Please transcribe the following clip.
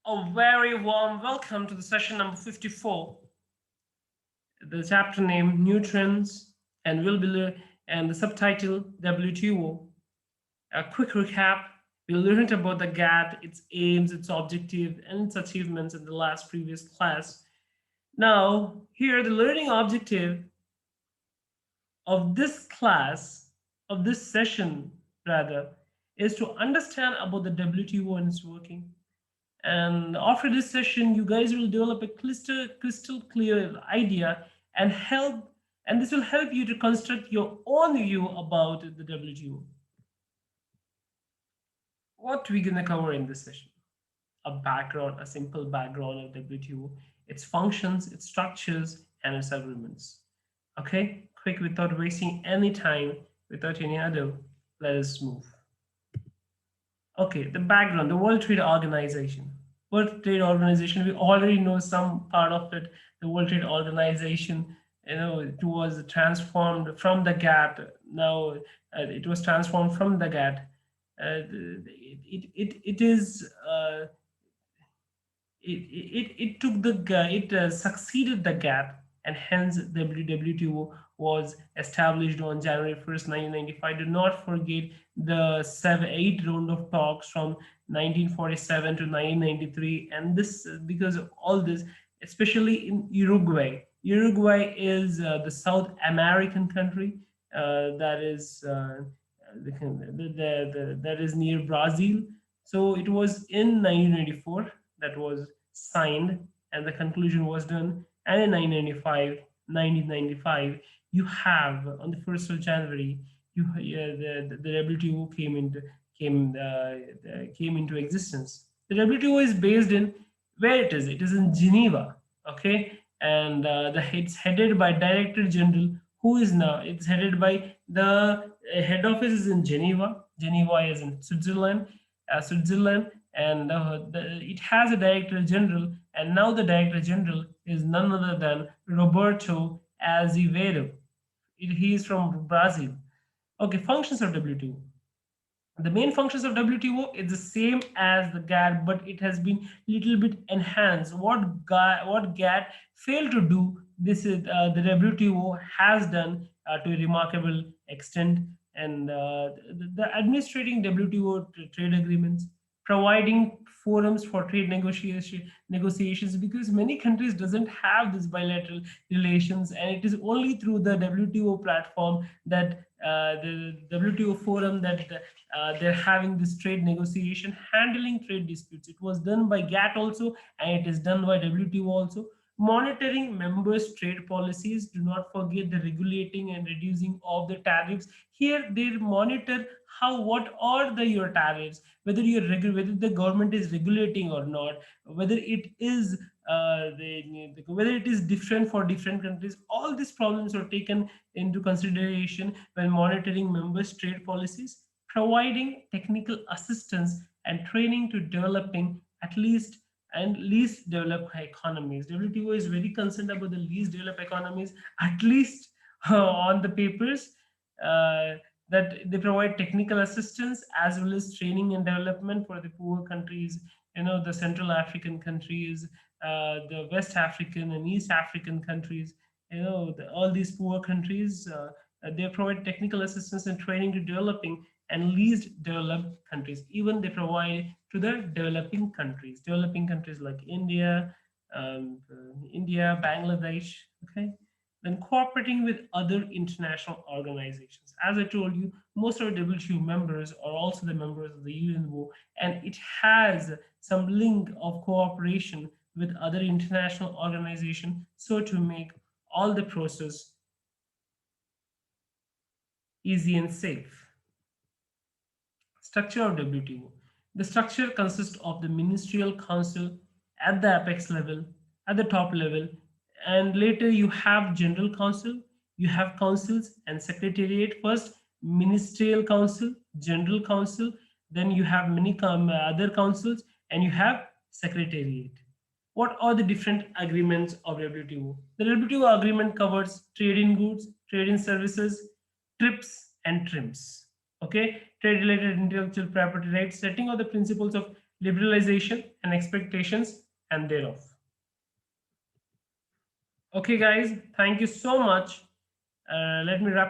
A very warm welcome to the session number 54. The chapter name Nutrients and will be and the subtitle WTO. A quick recap. We learned about the GATT, its aims, its objective, and its achievements in the last previous class. Now, here the learning objective of this class, of this session rather, is to understand about the WTO and its working. And after this session, you guys will develop a crystal clear idea and this will help you to construct your own view about the WTO. What we're gonna cover in this session? A simple background of WTO, its functions, its structures, and its agreements. Okay, quick, without wasting any time, without any other, let us move. Okay, the background, the World Trade Organization. World Trade Organization, we already know some part of it. The World Trade Organization, it was transformed from the GATT. Now it was transformed from the GATT. It is it took the it succeeded the GATT, and hence WTO was established on January 1st, 1995. Do not forget the 8 round of talks from 1947 to 1993, and this because of all this, especially in Uruguay. Uruguay is the South American country that is that is near Brazil. So it was in 1994 that was signed and the conclusion was done. And in 1995, you have on the 1st of January, the WTO came into existence. The WTO is based in where it is. It is in Geneva, okay, and it's headed by Director General, who is now it's headed by the head office is in Geneva. Geneva is in Switzerland, and it has a Director General, and now the Director General is none other than Roberto Azevedo. He is from Brazil. Okay, functions of WTO. The main functions of WTO is the same as the GATT, but it has been little bit enhanced. What GATT failed to do, this is the WTO has done to a remarkable extent, and the administrating WTO trade agreements, providing forums for trade negotiations, because many countries doesn't have this bilateral relations, and it is only through the WTO platform that the WTO forum that they're having this trade negotiation, handling trade disputes. It was done by GATT also, and it is done by WTO also. Monitoring members' trade policies. Do not forget the regulating and reducing of the tariffs. Here they monitor what are your tariffs, whether whether the government is regulating or not, whether it is whether it is different for different countries. All these problems are taken into consideration when monitoring members' trade policies, providing technical assistance and training to developing at least and least developed economies. WTO is very concerned about the least developed economies, at least on the papers. That they provide technical assistance as well as training and development for the poor countries, the Central African countries, the West African and East African countries, all these poor countries. They provide technical assistance and training to developing and least developed countries. Even they provide to the developing countries like India, Bangladesh. Okay, then cooperating with other international organizations. As I told you, most of the WTO members are also the members of the UNO, and it has some link of cooperation with other international organizations, so to make all the process easy and safe. Structure of WTO. The structure consists of the Ministerial Council at the apex level, at the top level, and later you have General Council, you have councils and secretariat. First, Ministerial Council, General Council, then you have many other councils, and you have secretariat. What are the different agreements of WTO? The WTO agreement covers trade in goods, trade in services, TRIPS and TRIMS. Okay, trade related intellectual property rights, setting of the principles of liberalization, and expectations and thereof. Okay, guys, thank you so much. Let me wrap